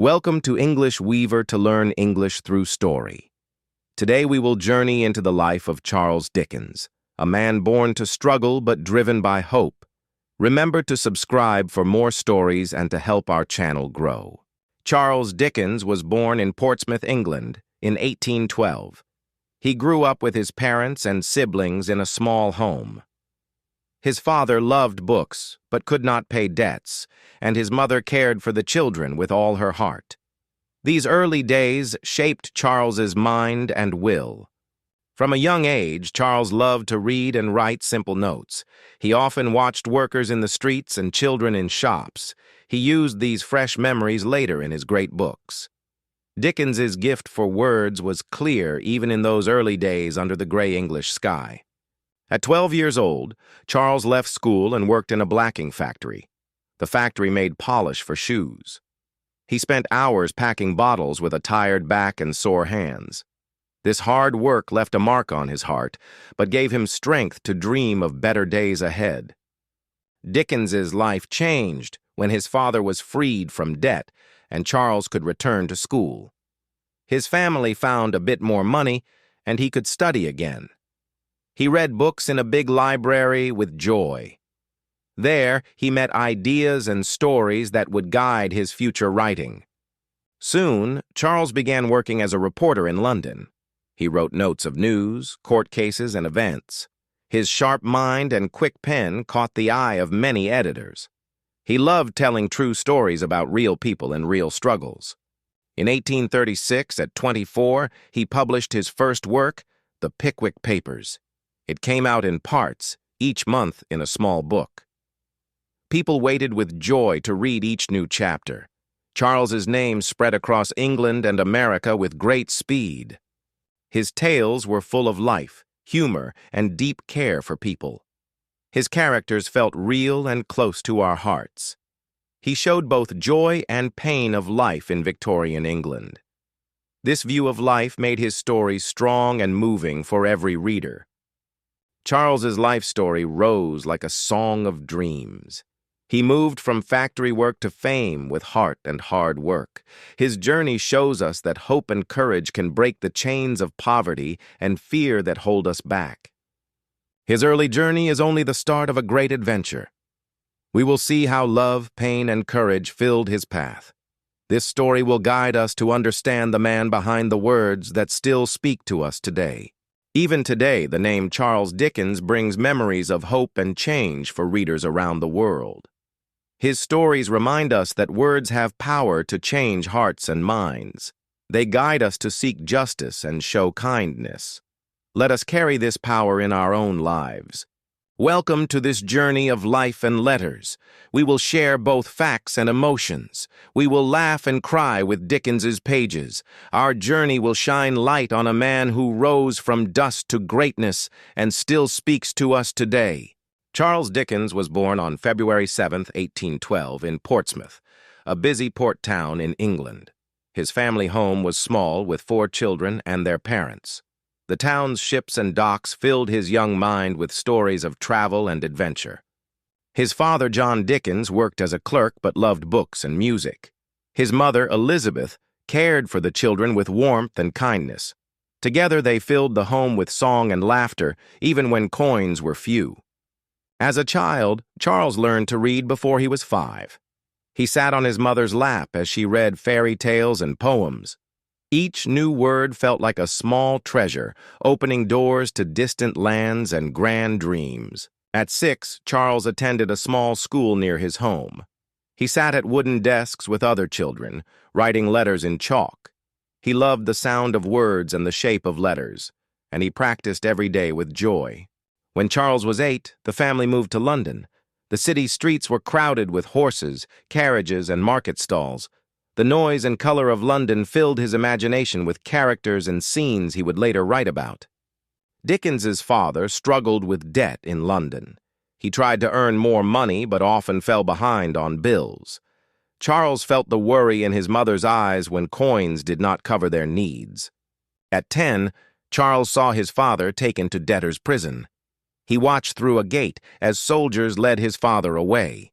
Welcome to English Weaver to learn English through story. Today we will journey into the life of Charles Dickens, a man born to struggle but driven by hope. Remember to subscribe for more stories and to help our channel grow. Charles Dickens was born in Portsmouth, England, in 1812. He grew up with his parents and siblings in a small home. His father loved books, but could not pay debts, and his mother cared for the children with all her heart. These early days shaped Charles's mind and will. From a young age, Charles loved to read and write simple notes. He often watched workers in the streets and children in shops. He used these fresh memories later in his great books. Dickens's gift for words was clear even in those early days under the gray English sky. At 12 years old, Charles left school and worked in a blacking factory. The factory made polish for shoes. He spent hours packing bottles with a tired back and sore hands. This hard work left a mark on his heart, but gave him strength to dream of better days ahead. Dickens's life changed when his father was freed from debt and Charles could return to school. His family found a bit more money and he could study again. He read books in a big library with joy. There, he met ideas and stories that would guide his future writing. Soon, Charles began working as a reporter in London. He wrote notes of news, court cases, and events. His sharp mind and quick pen caught the eye of many editors. He loved telling true stories about real people and real struggles. In 1836, at 24, he published his first work, The Pickwick Papers. It came out in parts, each month in a small book. People waited with joy to read each new chapter. Charles's name spread across England and America with great speed. His tales were full of life, humor, and deep care for people. His characters felt real and close to our hearts. He showed both joy and pain of life in Victorian England. This view of life made his stories strong and moving for every reader. Charles's life story rose like a song of dreams. He moved from factory work to fame with heart and hard work. His journey shows us that hope and courage can break the chains of poverty and fear that hold us back. His early journey is only the start of a great adventure. We will see how love, pain, and courage filled his path. This story will guide us to understand the man behind the words that still speak to us today. Even today, the name Charles Dickens brings memories of hope and change for readers around the world. His stories remind us that words have power to change hearts and minds. They guide us to seek justice and show kindness. Let us carry this power in our own lives. Welcome to this journey of life and letters. We will share both facts and emotions. We will laugh and cry with Dickens's pages. Our journey will shine light on a man who rose from dust to greatness and still speaks to us today. Charles Dickens was born on February 7, 1812, in Portsmouth, a busy port town in England. His family home was small, with 4 children and their parents. The town's ships and docks filled his young mind with stories of travel and adventure. His father, John Dickens, worked as a clerk but loved books and music. His mother, Elizabeth, cared for the children with warmth and kindness. Together they filled the home with song and laughter, even when coins were few. As a child, Charles learned to read before he was 5. He sat on his mother's lap as she read fairy tales and poems. Each new word felt like a small treasure, opening doors to distant lands and grand dreams. At 6, Charles attended a small school near his home. He sat at wooden desks with other children, writing letters in chalk. He loved the sound of words and the shape of letters, and he practiced every day with joy. When Charles was 8, the family moved to London. The city's streets were crowded with horses, carriages, and market stalls. The noise and color of London filled his imagination with characters and scenes he would later write about. Dickens's father struggled with debt in London. He tried to earn more money but often fell behind on bills. Charles felt the worry in his mother's eyes when coins did not cover their needs. At 10, Charles saw his father taken to debtor's prison. He watched through a gate as soldiers led his father away.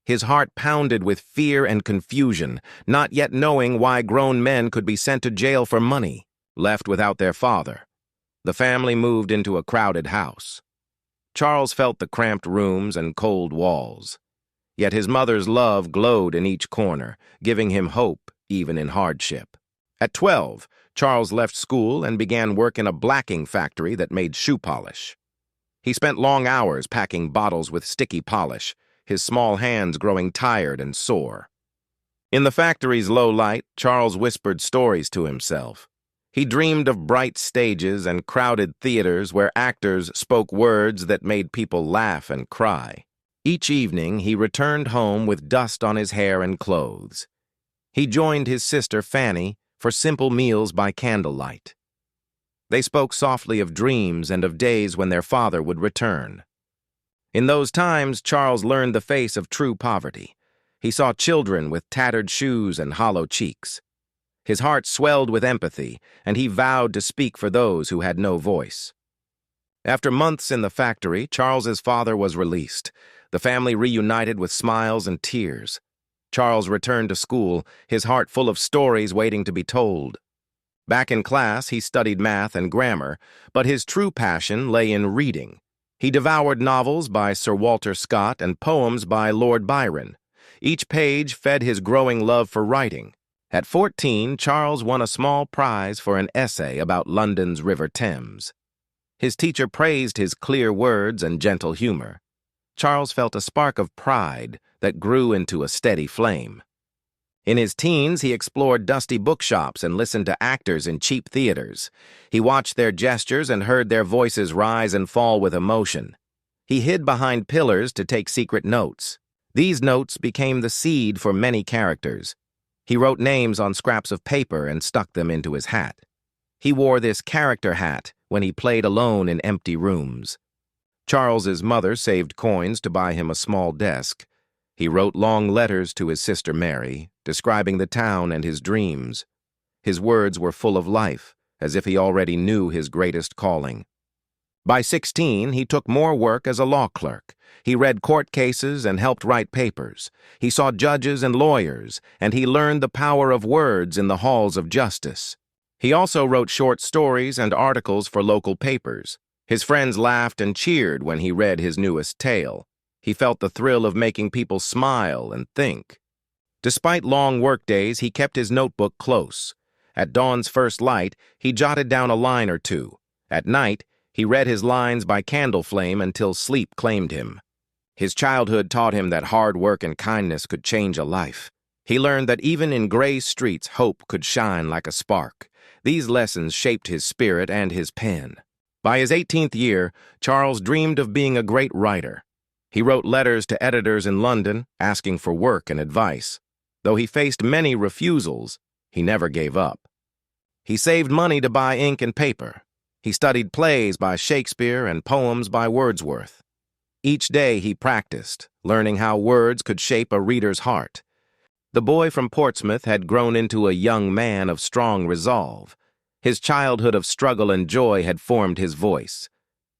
His heart pounded with fear and confusion, not yet knowing why grown men could be sent to jail for money, left without their father. The family moved into a crowded house. Charles felt the cramped rooms and cold walls. Yet his mother's love glowed in each corner, giving him hope even in hardship. At 12, Charles left school and began work in a blacking factory that made shoe polish. He spent long hours packing bottles with sticky polish, his small hands growing tired and sore. In the factory's low light, Charles whispered stories to himself. He dreamed of bright stages and crowded theaters where actors spoke words that made people laugh and cry. Each evening, he returned home with dust on his hair and clothes. He joined his sister, Fanny, for simple meals by candlelight. They spoke softly of dreams and of days when their father would return. In those times, Charles learned the face of true poverty. He saw children with tattered shoes and hollow cheeks. His heart swelled with empathy, and he vowed to speak for those who had no voice. After months in the factory, Charles's father was released. The family reunited with smiles and tears. Charles returned to school, his heart full of stories waiting to be told. Back in class, he studied math and grammar, but his true passion lay in reading. He devoured novels by Sir Walter Scott and poems by Lord Byron. Each page fed his growing love for writing. At 14, Charles won a small prize for an essay about London's River Thames. His teacher praised his clear words and gentle humor. Charles felt a spark of pride that grew into a steady flame. In his teens, he explored dusty bookshops and listened to actors in cheap theaters. He watched their gestures and heard their voices rise and fall with emotion. He hid behind pillars to take secret notes. These notes became the seed for many characters. He wrote names on scraps of paper and stuck them into his hat. He wore this character hat when he played alone in empty rooms. Charles's mother saved coins to buy him a small desk. He wrote long letters to his sister Mary, describing the town and his dreams. His words were full of life, as if he already knew his greatest calling. By 16, he took more work as a law clerk. He read court cases and helped write papers. He saw judges and lawyers, and he learned the power of words in the halls of justice. He also wrote short stories and articles for local papers. His friends laughed and cheered when he read his newest tale. He felt the thrill of making people smile and think. Despite long workdays, he kept his notebook close. At dawn's first light, he jotted down a line or two. At night, he read his lines by candle flame until sleep claimed him. His childhood taught him that hard work and kindness could change a life. He learned that even in gray streets, hope could shine like a spark. These lessons shaped his spirit and his pen. By his 18th year, Charles dreamed of being a great writer. He wrote letters to editors in London, asking for work and advice. Though he faced many refusals, he never gave up. He saved money to buy ink and paper. He studied plays by Shakespeare and poems by Wordsworth. Each day he practiced, learning how words could shape a reader's heart. The boy from Portsmouth had grown into a young man of strong resolve. His childhood of struggle and joy had formed his voice.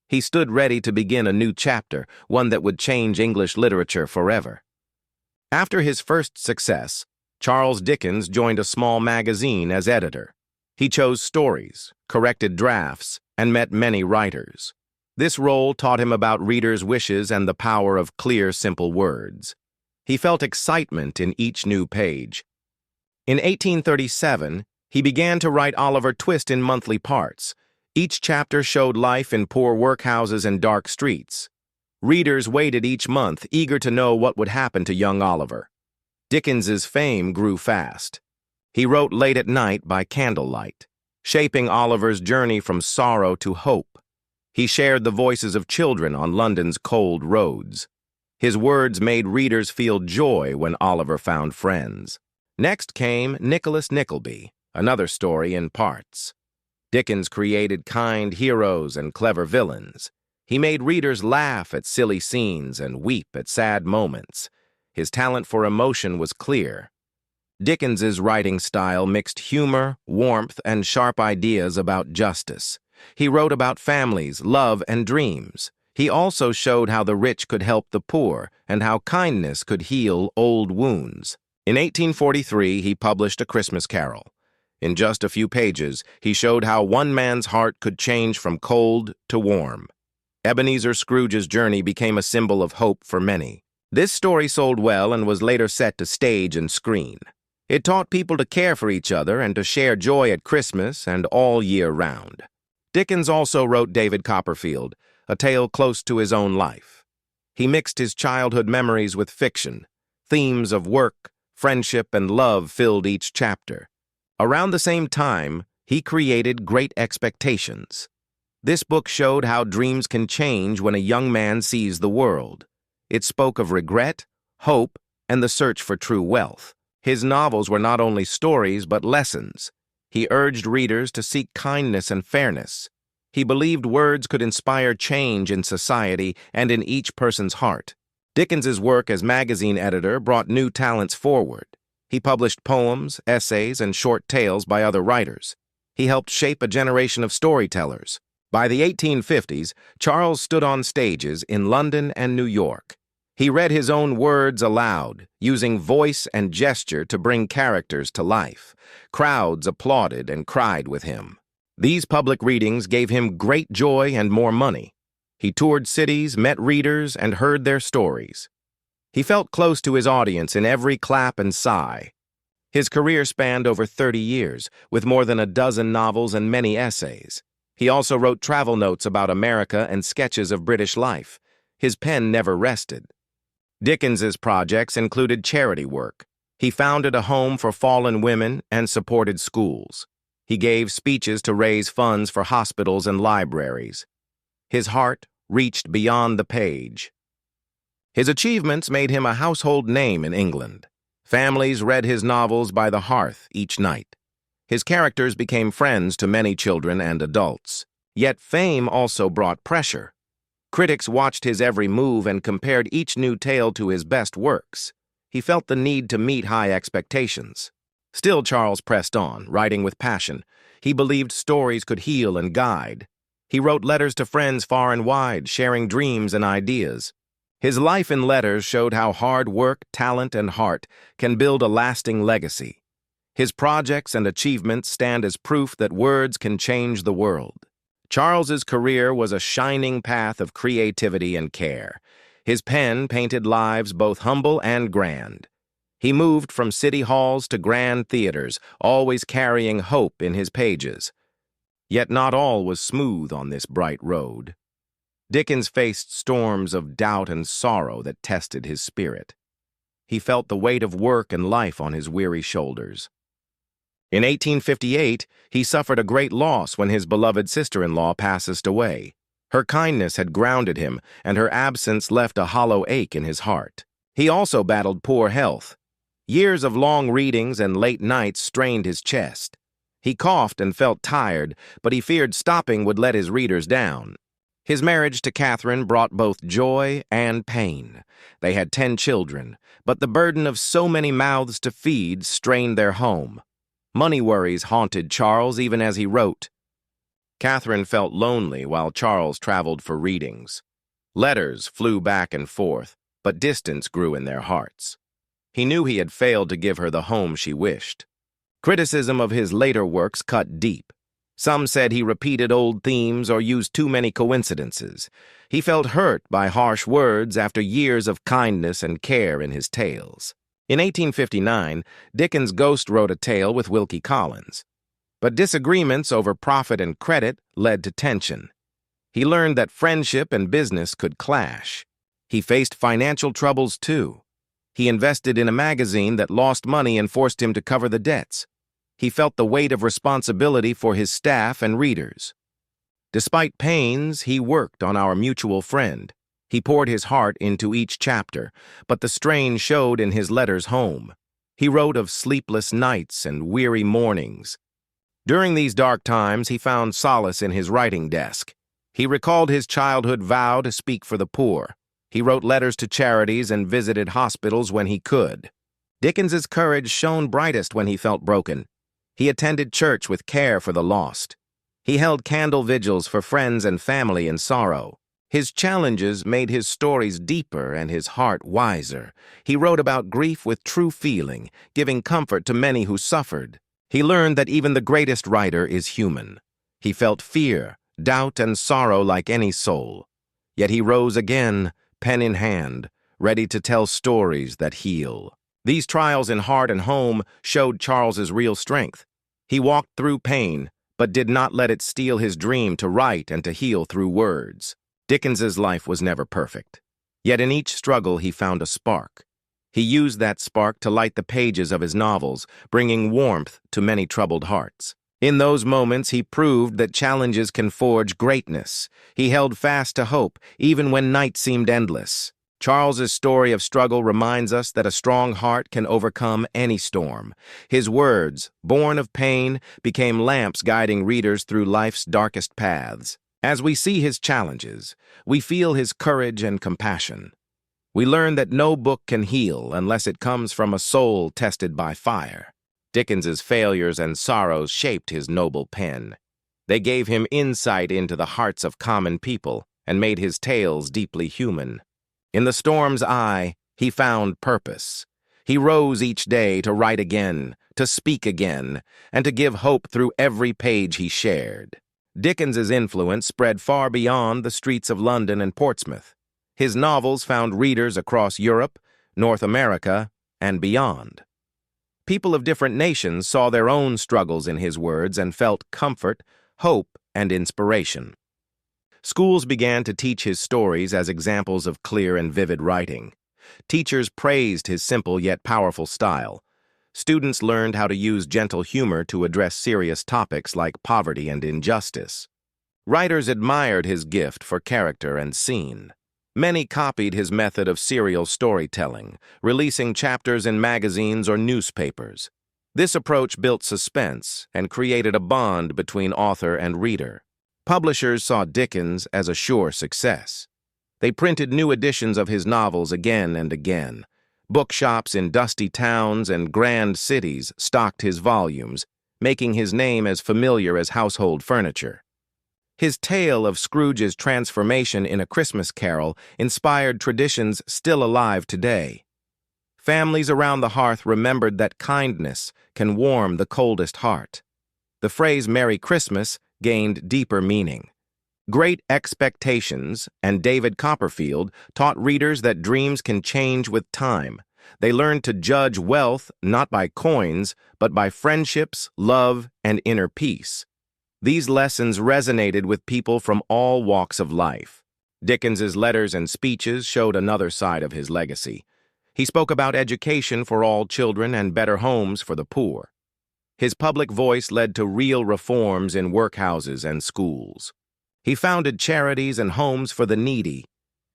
He stood ready to begin a new chapter, one that would change English literature forever. After his first success, Charles Dickens joined a small magazine as editor. He chose stories, corrected drafts, and met many writers. This role taught him about readers' wishes and the power of clear, simple words. He felt excitement in each new page. In 1837, he began to write Oliver Twist in monthly parts. Each chapter showed life in poor workhouses and dark streets. Readers waited each month, eager to know what would happen to young Oliver. Dickens's fame grew fast. He wrote late at night by candlelight, shaping Oliver's journey from sorrow to hope. He shared the voices of children on London's cold roads. His words made readers feel joy when Oliver found friends. Next came Nicholas Nickleby, another story in parts. Dickens created kind heroes and clever villains. He made readers laugh at silly scenes and weep at sad moments. His talent for emotion was clear. Dickens's writing style mixed humor, warmth, and sharp ideas about justice. He wrote about families, love, and dreams. He also showed how the rich could help the poor and how kindness could heal old wounds. In 1843, he published A Christmas Carol. In just a few pages, he showed how one man's heart could change from cold to warm. Ebenezer Scrooge's journey became a symbol of hope for many. This story sold well and was later set to stage and screen. It taught people to care for each other and to share joy at Christmas and all year round. Dickens also wrote David Copperfield, a tale close to his own life. He mixed his childhood memories with fiction. Themes of work, friendship, and love filled each chapter. Around the same time, he created Great Expectations. This book showed how dreams can change when a young man sees the world. It spoke of regret, hope, and the search for true wealth. His novels were not only stories but lessons. He urged readers to seek kindness and fairness. He believed words could inspire change in society and in each person's heart. Dickens's work as magazine editor brought new talents forward. He published poems, essays, and short tales by other writers. He helped shape a generation of storytellers. By the 1850s, Charles stood on stages in London and New York. He read his own words aloud, using voice and gesture to bring characters to life. Crowds applauded and cried with him. These public readings gave him great joy and more money. He toured cities, met readers, and heard their stories. He felt close to his audience in every clap and sigh. His career spanned over 30 years, with more than a dozen novels and many essays. He also wrote travel notes about America and sketches of British life. His pen never rested. Dickens's projects included charity work. He founded a home for fallen women and supported schools. He gave speeches to raise funds for hospitals and libraries. His heart reached beyond the page. His achievements made him a household name in England. Families read his novels by the hearth each night. His characters became friends to many children and adults. Yet fame also brought pressure. Critics watched his every move and compared each new tale to his best works. He felt the need to meet high expectations. Still, Charles pressed on, writing with passion. He believed stories could heal and guide. He wrote letters to friends far and wide, sharing dreams and ideas. His life in letters showed how hard work, talent, and heart can build a lasting legacy. His projects and achievements stand as proof that words can change the world. Charles's career was a shining path of creativity and care. His pen painted lives both humble and grand. He moved from city halls to grand theaters, always carrying hope in his pages. Yet not all was smooth on this bright road. Dickens faced storms of doubt and sorrow that tested his spirit. He felt the weight of work and life on his weary shoulders. In 1858, he suffered a great loss when his beloved sister-in-law passed away. Her kindness had grounded him, and her absence left a hollow ache in his heart. He also battled poor health. Years of long readings and late nights strained his chest. He coughed and felt tired, but he feared stopping would let his readers down. His marriage to Catherine brought both joy and pain. They had 10 children, but the burden of so many mouths to feed strained their home. Money worries haunted Charles even as he wrote. Catherine felt lonely while Charles traveled for readings. Letters flew back and forth, but distance grew in their hearts. He knew he had failed to give her the home she wished. Criticism of his later works cut deep. Some said he repeated old themes or used too many coincidences. He felt hurt by harsh words after years of kindness and care in his tales. In 1859, Dickens ghost-wrote a tale with Wilkie Collins. But disagreements over profit and credit led to tension. He learned that friendship and business could clash. He faced financial troubles too. He invested in a magazine that lost money and forced him to cover the debts. He felt the weight of responsibility for his staff and readers. Despite pains, he worked on Our Mutual Friend. He poured his heart into each chapter, but the strain showed in his letters home. He wrote of sleepless nights and weary mornings. During these dark times, he found solace in his writing desk. He recalled his childhood vow to speak for the poor. He wrote letters to charities and visited hospitals when he could. Dickens's courage shone brightest when he felt broken. He attended church with care for the lost. He held candle vigils for friends and family in sorrow. His challenges made his stories deeper and his heart wiser. He wrote about grief with true feeling, giving comfort to many who suffered. He learned that even the greatest writer is human. He felt fear, doubt, and sorrow like any soul. Yet he rose again, pen in hand, ready to tell stories that heal. These trials in heart and home showed Charles's real strength. He walked through pain, but did not let it steal his dream to write and to heal through words. Dickens's life was never perfect. Yet in each struggle he found a spark. He used that spark to light the pages of his novels, bringing warmth to many troubled hearts. In those moments, he proved that challenges can forge greatness. He held fast to hope, even when night seemed endless. Charles's story of struggle reminds us that a strong heart can overcome any storm. His words, born of pain, became lamps guiding readers through life's darkest paths. As we see his challenges, we feel his courage and compassion. We learn that no book can heal unless it comes from a soul tested by fire. Dickens's failures and sorrows shaped his noble pen. They gave him insight into the hearts of common people and made his tales deeply human. In the storm's eye, he found purpose. He rose each day to write again, to speak again, and to give hope through every page he shared. Dickens's influence spread far beyond the streets of London and Portsmouth. His novels found readers across Europe, North America, and beyond. People of different nations saw their own struggles in his words and felt comfort, hope, and inspiration. Schools began to teach his stories as examples of clear and vivid writing. Teachers praised his simple yet powerful style. Students learned how to use gentle humor to address serious topics like poverty and injustice. Writers admired his gift for character and scene. Many copied his method of serial storytelling, releasing chapters in magazines or newspapers. This approach built suspense and created a bond between author and reader. Publishers saw Dickens as a sure success. They printed new editions of his novels again and again. Bookshops in dusty towns and grand cities stocked his volumes, making his name as familiar as household furniture. His tale of Scrooge's transformation in A Christmas Carol inspired traditions still alive today. Families around the hearth remembered that kindness can warm the coldest heart. The phrase "Merry Christmas" gained deeper meaning. Great Expectations and David Copperfield taught readers that dreams can change with time. They learned to judge wealth not by coins, but by friendships, love, and inner peace. These lessons resonated with people from all walks of life. Dickens's letters and speeches showed another side of his legacy. He spoke about education for all children and better homes for the poor. His public voice led to real reforms in workhouses and schools. He founded charities and homes for the needy.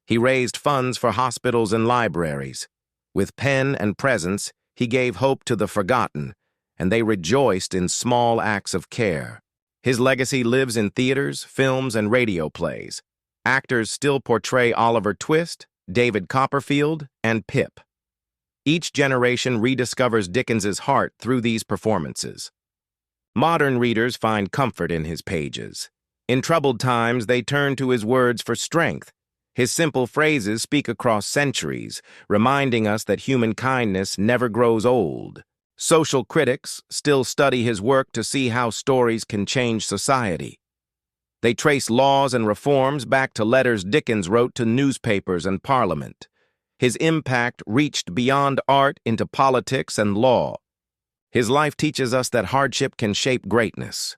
He raised funds for hospitals and libraries. With pen and presence, he gave hope to the forgotten, and they rejoiced in small acts of care. His legacy lives in theaters, films, and radio plays. Actors still portray Oliver Twist, David Copperfield, and Pip. Each generation rediscovers Dickens's heart through these performances. Modern readers find comfort in his pages. In troubled times, they turn to his words for strength. His simple phrases speak across centuries, reminding us that human kindness never grows old. Social critics still study his work to see how stories can change society. They trace laws and reforms back to letters Dickens wrote to newspapers and Parliament. His impact reached beyond art into politics and law. His life teaches us that hardship can shape greatness.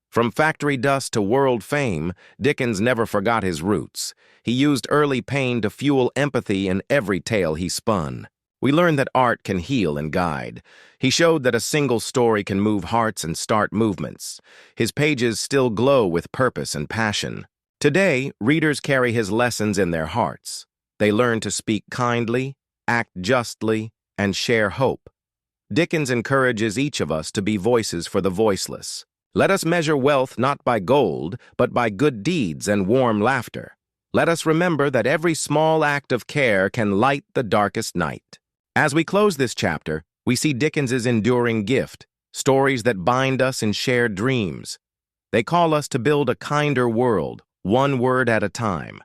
From factory dust to world fame, Dickens never forgot his roots. He used early pain to fuel empathy in every tale he spun. We learn that art can heal and guide. He showed that a single story can move hearts and start movements. His pages still glow with purpose and passion. Today, readers carry his lessons in their hearts. They learn to speak kindly, act justly, and share hope. Dickens encourages each of us to be voices for the voiceless. Let us measure wealth not by gold, but by good deeds and warm laughter. Let us remember that every small act of care can light the darkest night. As we close this chapter, we see Dickens's enduring gift, stories that bind us in shared dreams. They call us to build a kinder world, one word at a time.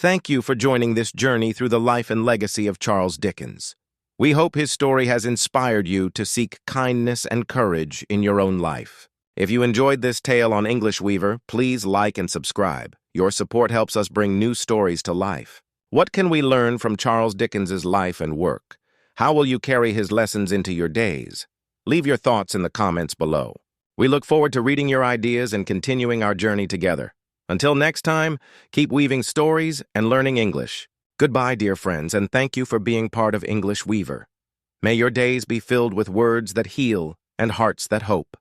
Thank you for joining this journey through the life and legacy of Charles Dickens. We hope his story has inspired you to seek kindness and courage in your own life. If you enjoyed this tale on English Weaver, please like and subscribe. Your support helps us bring new stories to life. What can we learn from Charles Dickens's life and work? How will you carry his lessons into your days? Leave your thoughts in the comments below. We look forward to reading your ideas and continuing our journey together. Until next time, keep weaving stories and learning English. Goodbye, dear friends, and thank you for being part of English Weaver. May your days be filled with words that heal and hearts that hope.